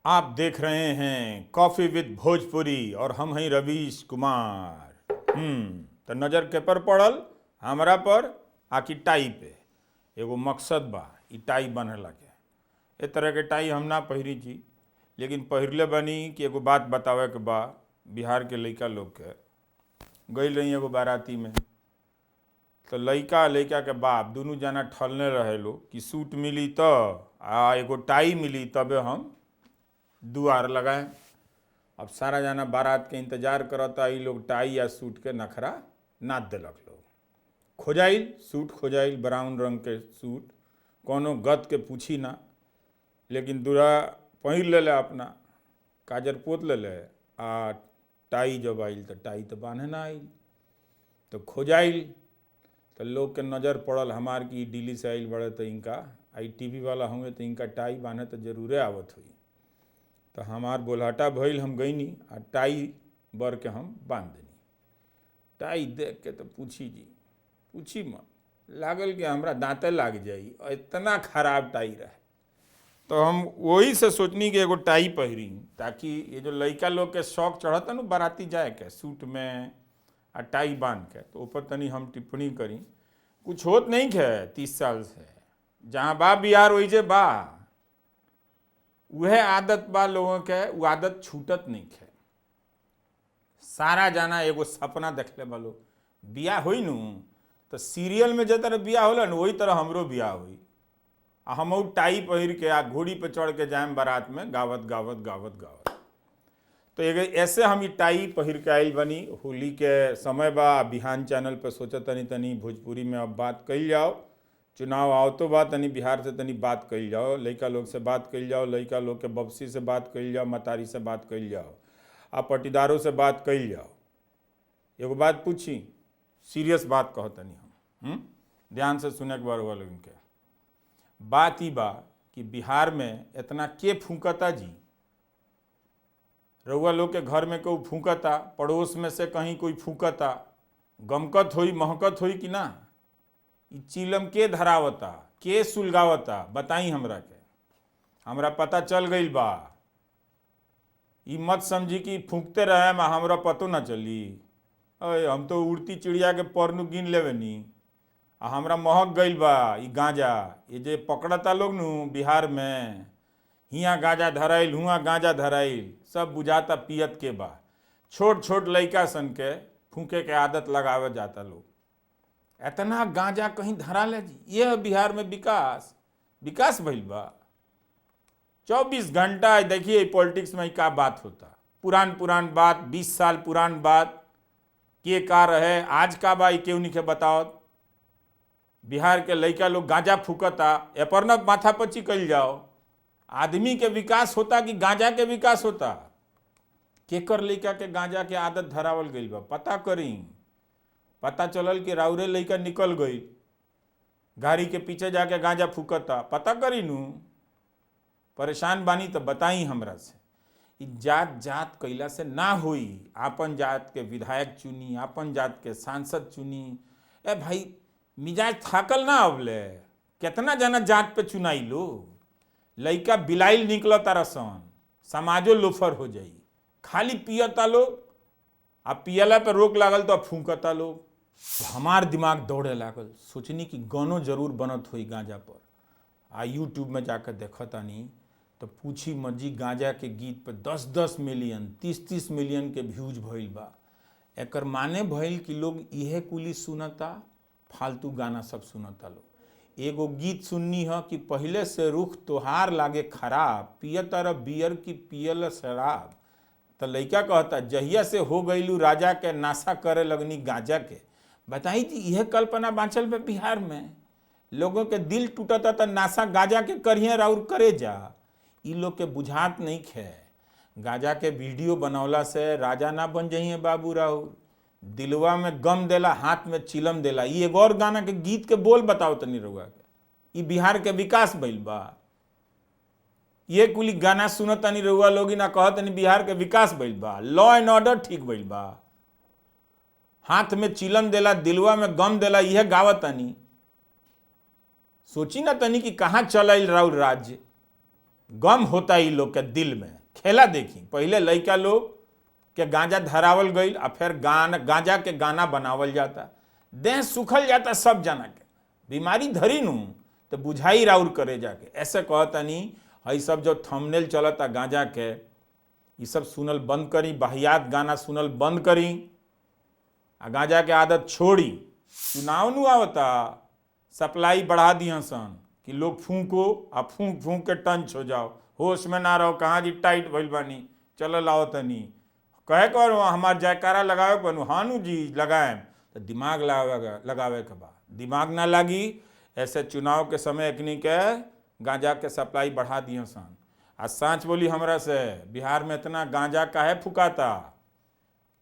आप देख रहे हैं कॉफी विद भोजपुरी और हम हैं रवीश कुमार। तो नज़र के पर पड़ल हमरा पर आकि टाई पे। एगो मकसद बा ई टाई बने लगे। ए तरह के टाई हम ना पहिरी जी, लेकिन पहिरले बनी कि एगो बात बतावे के बा। बिहार के लइका लोग के गइल रही एगो बाराती में, तो लइका के बाप दुनू जना ठलने रहे लो कि सूट मिली तो आ एगो टाई मिली तबे हम दुआर लगाए। अब सारा जना बारात के इंतजार करता, ई लोग टाई या सूट के नखरा नाच दिलक लोग। खोजाइल सूट, खोजाइल ब्राउन रंग के सूट, कोनो गत के पूछी ना, लेकिन दूरा पहिर ले अपना काजर पोत ले आ टाई जब आइल तो टाई तो बांधे ना आइल। तो खोजाइल तो लोग के नज़र पड़ल हमार की दिल्ली से आइल बड़े, तो इनका आई टीवी वाला होंगे तो इनका टाई बांधे तो जरूरे आवत हुई। तो हमार बोलहटा भइल, हम गईनी आ टाई बर के हम बांध देनी। टाई देख के तो पूछी मत, लागल कि हमरा दांते लाग जाई, इतना खराब टाई रहे। तो हम वही से सोचनी कि एगो टाई पहिरी, ताकि ये जो लइका लोग के शौक चढ़ता ना बाराती जाए के सूट में आ टाई बांध के, तो ऊपर तनी हम टिप्पणी करी। कुछ होत नहीं है 30 साल से, जहाँ बा बिहार वही जे बा, वह आदत बा लोगों के, वो आदत छूटत नहीं है। सारा जाना एगो सपना देखले बा लोग, बियाह होई नु तो सीरियल में जे तरह बियाह होला न वही तरह हमरो बियाह होई। आ हम टाई पहिर के आ घोड़ी पे चढ़ के जाएम बारात में गावत गावत गावत गावत। तो ऐसे हम ये टाई पहिर के आइल बनी। होली के समय बा, बिहान चैनल पे सोचत तनी भोजपुरी में अब बात कइल जाओ। चुनाव आओ तो बात तनी बिहार से तनी बात कइल जाओ, लइका लोग से बात कइल जाओ, लइका लोग के बपसी से बात कइल जाओ, मतारी से बात कइल जाओ, आ पटीदारों से बात कइल जाओ। एगो बात पूछी, सीरियस बात कहो तनी हम, ध्यान से सुने के बार लोग के बात ही बा कि बिहार में इतना के फूंकता जी। रउआ लोग के घर में कोई फूंकता, पड़ोस में से कहीं कोई फूंकता, गमकत होई महकत होई कि ना? ई चिलम के धरावता, के सुलगावता, बताई हमरा के। हमरा पता चल गई बा, ई मत समझी कि फूंकते रहे में हमरा पतो ना चली। अरे हम तो उड़ती चिड़िया के परनु गिन लेवे नी, आ हमरा महक गइल बा ई गांजा। ये जे पकड़ता लोग नु बिहार में, हियाँ गांजा धराइल हुआं गांजा धराइल, सब बुझाता पियत के बा। छोट छोट लइका सन के फूंके के आदत लगावे जाता लोग। इतना गांजा कहीं धरा ले जी, ये बिहार में विकास भइल बा। 24 घंटा देखिए पॉलिटिक्स में का बात होता, पुरान बात, 20 साल पुरान बात के का रहे, आज का बा केहू नहीं के बताओ। बिहार के लइका लोग गांजा फूकता, ए पर न माथा पच्ची कइल जाओ। आदमी के विकास होता कि गांजा के विकास होता? केकर लइका के गांजा के आदत धरावल गइल बा पता करी। पता चलल कि राउरे लइका निकल गई, गाड़ी के पीछे जाके गांजा फूकता, पता करी नू। परेशान बानी तो बताई हमरा से। जात जात कैला से ना होई। आपन जात के विधायक चुनी, आपन जात के सांसद चुनी। ए भाई मिजाज थाकल ना अबले, कितना जना जात पे चुनाई लो। लइका बिलाइल निकल तारा सन, समाजो लोफर हो जाई। खाली पियता लोग, आ पियला पे रोक लागल तो फूंकता लोग। हमार दिमाग दौड़े लागल, सोचनी कि गानो जरूर बनत होई गांजा पर। आ यूट्यूब में जाकर देखतानी तो पूछी मजी, गांजा के गीत पे 10-10 मिलियन 30-30 मिलियन के व्यूज भइल बा। एकर माने भइल कि लोग इहे कुली सुनता, फालतू गाना सब सुनता लोग। एगो गीत सुननी है कि पहले से रुख तोहार लागे खराब, पियत रह बियर की पियल शराब। तो लइका कहता जहिया से हो गईलू राजा के, नाशा करे लगनी गांजा के। बताई जी यह कल्पना बाँचल बा बिहार में। लोगों के दिल टूटता तो नाशा गांजा के करिए राउर करे जा। ई लोग के बुझात नहीं खे, गांजा के वीडियो बनौला से राजा ना बन जाइए बाबू राउर। दिलवा में गम देला, हाथ में चिलम देला। ये एक और गाना के गीत के बोल बताओ तनी रउआ के। ई बिहार के विकास भइल बा? ये कुली गाना सुनत तनी रउआ लोगी ना कहत तनी बिहार के विकास भइल बा? लॉ एंड ऑर्डर ठीक भइल बा? हाथ में चिलम देला, दिलवा में गम देला, यह गावत तनी। सोची ना तनी कि कहाँ चल आइल राउर राज्य। गम होता ही लोग के दिल में। खेला देखी, पहले लड़का लोग के गांजा धरावल गई आ फिर गांजा के गाना बनावल जाता, देह सुखल जाता सब जना के, बीमारी धरी नू तो बुझाई राउर करे जाके। ऐसे कहता नहीं हई सब जो थंबनेल चलता गांजा के, ये सब सुनल बंद करी, बाहियात गाना सुनल बंद करी आ गांजा के आदत छोड़ी। चुनाव नू आवता, सप्लाई बढ़ा दिया सन कि लोग फूंको आ फूंक फूंक के टंच हो जाओ, होश में ना रहो, कहाँ जी टाइट भइल बानी, चलो लाओ तनी कहे कर हमार जयकारा लगावे बनू, हानू जी लगाए तो दिमाग लगावे के बाद दिमाग ना लगी। ऐसे चुनाव के समय एकनी के गांजा के सप्लाई बढ़ा दिए सन। आ सांच बोली हमरा से, बिहार में इतना गांजा काहे फुकाता,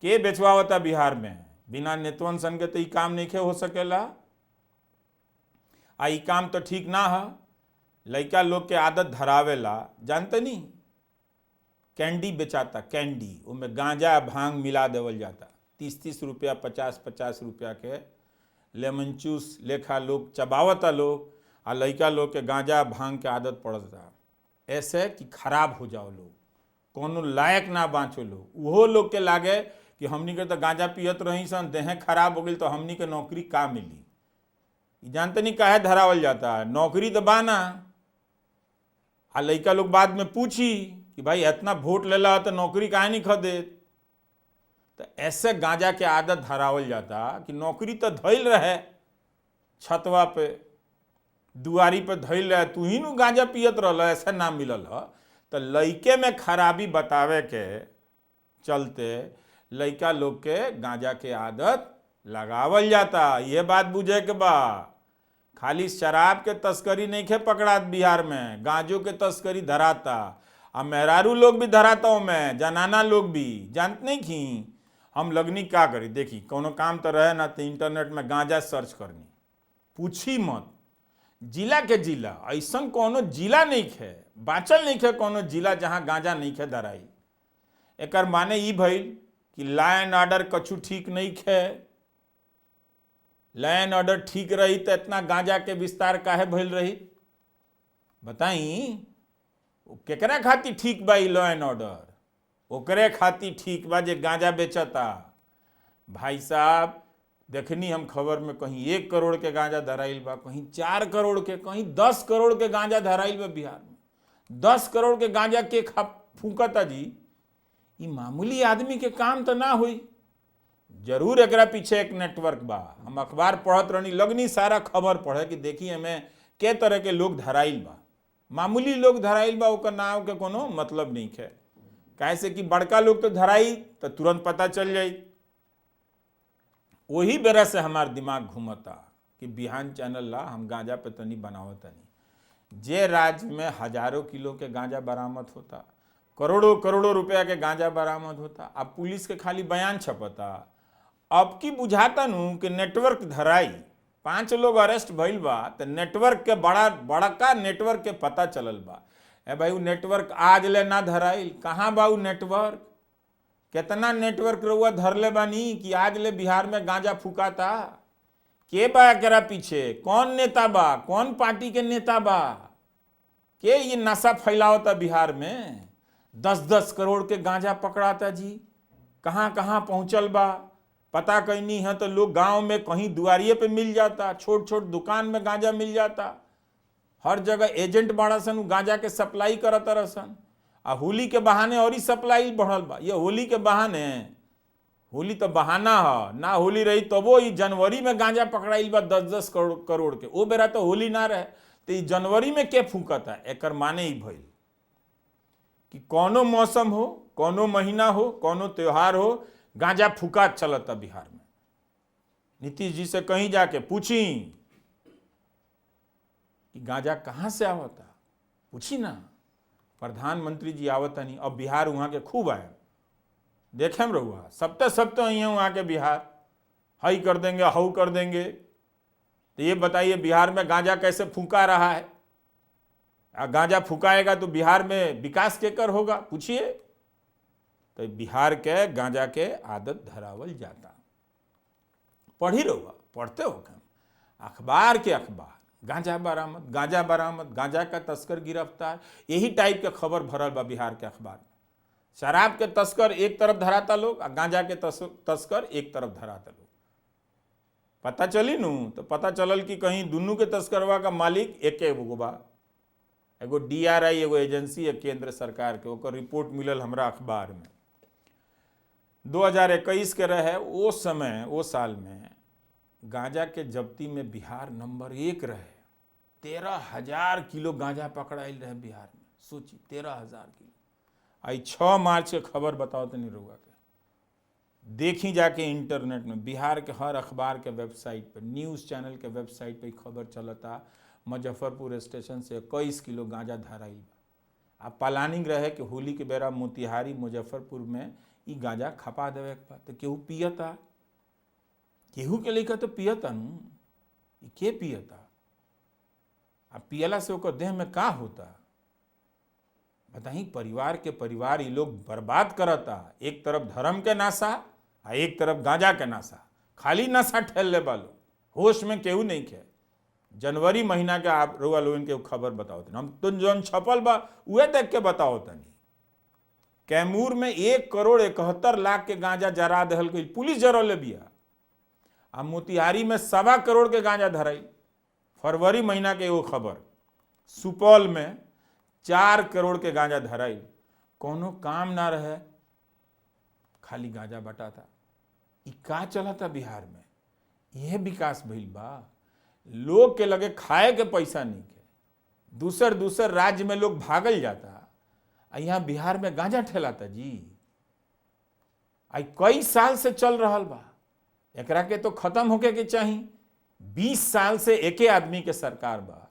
के बेचवावता बिहार में, बिना नेतवन सन के तो ई काम नहीं हो सकेला। आ ई काम तो ठीक ना है। लड़का लोग के आदत धरावेला, जानते नहीं कैंडी बेचाता, कैंडी उनमें गांजा भांग मिला देवल जाता, 30-30 रुपया 50-50 रुपया के लेमन जूस लेखा लोग चबावता लोग, आ लड़का लोग के गांजा भांग के आदत पड़ता, ऐसे कि खराब हो जाओ लोग, कोनो लायक ना बाँचो लोग। वो लोग के लागे कि हमनी के तो गांजा पियत रही सन, देह खराब हो गई तो हमनी के नौकरी का मिली। जानते नहीं काहे धरावल जाता है, नौकरी तो बाना। आ लड़का लोग बाद में पूछी कि भाई इतना वोट ले ला तो नौकरी काहे नहीं खदे, तो ऐसे गांजा के आदत धरावल जाता कि नौकरी तो धइल रहे छतवा पे दुआरी पे धइल रहे, तू ही नु गांजा पियत रहल, ऐसा ना मिलल है। तो लड़के में खराबी बतावे के चलते लड़का लोग के गांजा के आदत लगावल जाता। ये बात बुझे के बा, खाली शराब के तस्करी नहीं खे पकड़ात बिहार में, गांजों के तस्करी धराता, आ मेहरारू लोग भी धराता हूँ मैं, जनाना लोग भी। जानते नहीं कि हम लगनी क्या करी, देखी कोनो काम तो रहे ना तो इंटरनेट में गांजा सर्च करनी, पूछी मत, जिला के जिला ऐसा कोनो जिला नहीं खे, बाँचल नहीं खे कोनो जिला जहाँ गांजा नहीं खे धराई। एकर माने ई भइल कि लॉ एंड ऑर्डर कछु ठीक नहीं खे। लॉ एंड ऑर्डर ठीक रही तो इतना गांजा के विस्तार काहे भइल रही, बताई। केकरा खातिर ठीक बा लॉ एंड ऑर्डर, ओकरे खातिर ठीक बा जे गांजा बेचता। भाई साहब देखनी हम खबर में, कहीं 1 करोड़ के गांजा धराइल बा, कहीं 4 करोड़ के, कहीं 10 करोड़ के गांजा धराइल बा बिहार में। 10 करोड़ के गांजा के फूकता जी, ये मामूली आदमी के काम तो ना हुई। जरूर एकरा पीछे एक नेटवर्क बा। हम अखबार पढ़त रहनी, लगनी सारा खबर पढ़े कि देखिए हमें के तरह के लोग धराइल बा, मामूली लोग धराइल बा, ओकर नाम के कोनो मतलब नहीं है। कैसे कि बड़का लोग तो धराई तो तुरंत पता चल जाई। वही बेरा से हमार दिमाग घूमता कि बिहान चैनल ला हम गांजा पे तनी बनावत नहीं। जे राज्य में हजारों किलो के गांजा बरामद होता, करोड़ों करोड़ों रुपया के गांजा बरामद होता, अब पुलिस के खाली बयान छपता। अब की बुझाता नू कि नेटवर्क धराई, 5 लोग अरेस्ट भइल बा तो नेटवर्क के बड़का नेटवर्क के पता चलल बा। ए भाई वो नेटवर्क आज ले ना धराइल, कहाँ बा वो नेटवर्क, कितना नेटवर्क रउआ धरले बानी कि आज ले बिहार में गांजा फूकाता। के बा एकरा पीछे, कौन नेता बा, कौन पार्टी के नेता बा, के ये नशा फैलावता बिहार में। 10-10 करोड़ के गांजा पकड़ाता जी, कहाँ कहाँ पहुँचल बा पता कहीं नहीं है। तो लोग गांव में कहीं दुआरिये पे मिल जाता, छोट छोट दुकान में गांजा मिल जाता, हर जगह एजेंट बाड़ा सन गांजा के सप्लाई करत रहसन। आ होली के बहाने और ही सप्लाई बढ़ल बा। ये होली के बहाने, होली तो बहाना है ना, होली रही तो वो जनवरी में गांजा पकड़ाइल बा 10-10 करोड़ के। वो बेरा तो होली ना रहे तो जनवरी में के फूकता। एकर माने ही भइल कि कोनो मौसम हो, कोनो महीना हो, कोनो त्योहार हो, गांजा फूका चलता बिहार में। नीतीश जी से कहीं जाके पूछी कि गांजा कहाँ से आवता, पूछी ना। प्रधानमंत्री जी आवता नहीं, अब बिहार वहाँ के खूब आए, देखे हम रहुआ सब तो यहाँ वहाँ के बिहार हई कर देंगे, हऊ कर देंगे। तो ये बताइए बिहार में गांजा कैसे फूका रहा है। गांजा फूकाएगा तो बिहार में विकास के कर होगा, पूछिए। तो बिहार के गांजा के आदत धरावल जाता। पढ़ी रहुआ, पढ़ते हो कम अखबार के अखबार, गांजा बरामद, गांजा बरामद, गांजा का तस्कर गिरफ्तार, यही टाइप के खबर भरल बा बिहार के अखबार में। शराब के तस्कर एक तरफ धराता लोग, और गांजा के तस्कर एक तरफ धराता लोग। पता चली नू तो पता चलल कि कहीं दुनू के तस्करवा का मालिक एके गो बा। एगो DRI एगो एजेंसी है केंद्र सरकार के, ओकर रिपोर्ट मिलल हमरा अखबार में। 2021 के रहे वो समय, वो साल में गांजा के जब्ती में बिहार नंबर 1 रहे। 13,000 किलो गांजा पकड़ाइल रहे बिहार में। सोची 13,000 किलो। आई 6 मार्च के खबर बताओ तो नहीं रहुआ के, देखी जाके इंटरनेट में, बिहार के हर अखबार के वेबसाइट पर, न्यूज़ चैनल के वेबसाइट पर खबर चलता। मुजफ्फरपुर स्टेशन से 21 किलो गांजा धराइल बा। आ प्लानिंग रहे कि होली के बेरा मोतिहारी मुजफ्फरपुर में ई गांजा खपा देवे के बा। तो केहू पियता, केहू के लेकर तो पियता नू, ई के पियता? आ पियला से ओकर देह में का होता बताई? परिवार के परिवार ये लोग बर्बाद करता। एक तरफ धर्म के नाशा आ एक तरफ गांजा के नाशा। खाली नशा ठेल ले बालो, होश में केहू नहीं खे। जनवरी महीना के आप रउआ लोगन के खबर बताओ तनी, हम तो जौन छपल बा उहे देख के बताओ तनी। कैमूर में 1,71,00,000 के गांजा जरा दहल गई, पुलिस जरौले बिया। आ मोतिहारी में 1.25 करोड़ के गांजा धराई। फरवरी महीना के एगो खबर, सुपौल में 4 करोड़ के गांजा धराई। कोनो काम ना रहे, खाली गांजा बटाता। ई का चलता बिहार में? यह विकास भइल बा। लोग के लगे खाए के पैसा नहीं के, दूसर राज्य में लोग भागल जाता, यहाँ बिहार में गांजा ठेलाता जी। आई कई साल से चल रहा बा, एकरा के तो खत्म होके के चाहिए। 20 साल से एके आदमी के सरकार बा,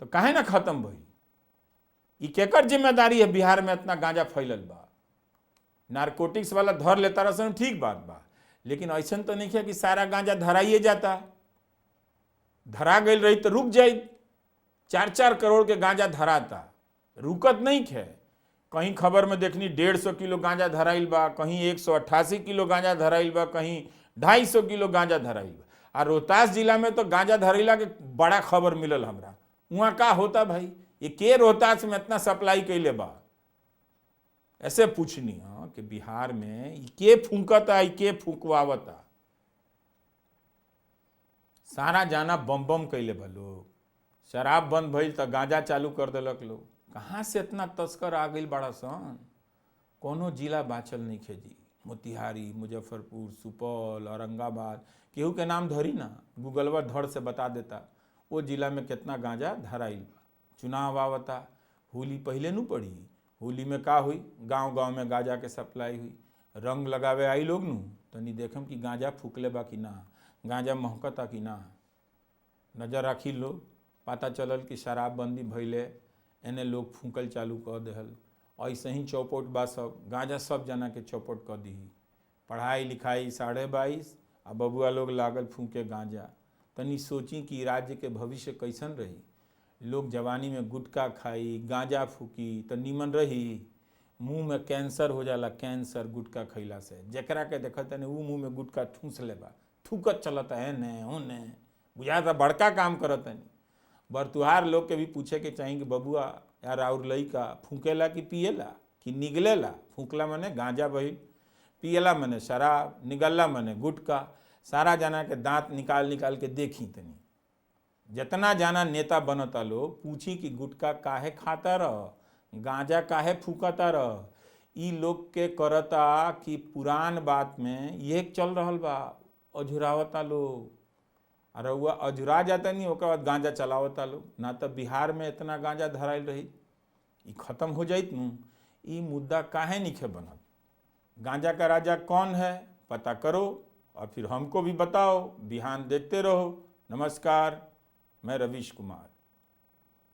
तो काहे ना खत्म भई? ई केकर जिम्मेदारी है बिहार में इतना गांजा फैलल बा? नारकोटिक्स वाला धर लेता रसन, ठीक बात बा, लेकिन ऐसा तो नहीं है कि सारा गांजा धराइए जाता। धरा गई रही तो रुक जाई। 4-4 करोड़ के गांजा धराता, रुकत नहीं है। कहीं खबर में देखनी 150 किलो गांजा धराइल बा, कहीं 188 किलो गांजा धराइल बा, कहीं 250 किलो गांजा धराइल बा। और रोहतास जिला में तो गांजा धरैला के बड़ा खबर मिलल हमरा। वहाँ का होता भाई? ये के रोहतास में इतना सप्लाई कैले बा? ऐसे पूछनी है कि बिहार में के फूंकता, के फूंकवावता। सारा जाना बम बम कैले बा लोग। शराब बंद भइल तो गांजा चालू कर देलक लोग। कहाँ से इतना तस्कर आ गई बड़ा सन? कोनो जिला बाँचल नहीं खेजी। मोतिहारी, मुजफ्फरपुर, सुपौल, औरंगाबाद, केहू के नाम धरी ना, गूगलवा धड़ से बता देता वो जिला में कितना गांजा धराइल बा। चुनाव आवता, होली पहले नू पड़ी। होली में का हुई? गांव गांव में गांजा के सप्लाई हुई। रंग लगावे आई लोग नू, तनी देखम कि गांजा फूकले बा कि ना, गांजा महकता कि ना। नजर रखी लोग, पता चलल कि शराबबंदी भइले, एने लोग फूकल चालू कर देहल। ऐसे ही चौपट बा, सब गांजा सब जना के चौपट कर दी। पढ़ाई लिखाई 22.5 आ बबुआ लोग लागल फूके गांजा। तनी सोची कि राज्य के भविष्य कैसन रही। लोग जवानी में गुटखा खाई, गांजा फूकी तो नीमन रही। मुंह में कैंसर हो जाला, कैंसर गुटखा खैला से। जकरा के देखत है वो मुंह में गुटखा ठूस लेबा, थूकत चलता है ने होने, बुझाता बड़का काम करत है। बरतुहार लोग के भी पूछे के चाहिए कि बबुआ यार और लइका फूकेला कि पिएला कि निगलेला? फूकला मने गांजा बहिल, पिएला मने शराब, निगलला मने गुटखा। सारा जना के दांत निकाल निकाल के देखी तनी। जितना जाना नेता बनता लोग पूछी कि गुटखा काहे खाता रह, गांजा काहे फूकता रह। ई लोग के करता कि पुरान बात में ये चल रहल बा, अझुरावता लोग। अरे वह अझुरा जाता नहीं, ओकर बाद गांजा चलावता लोग। ना तो बिहार में इतना गांजा धराइल रही, ई खत्म हो जाइत नू। ई मुद्दा काहे नहीं बनत? गांजा का राजा कौन है पता करो और फिर हमको भी बताओ। बिहान देखते रहो। नमस्कार, मैं रवीश कुमार।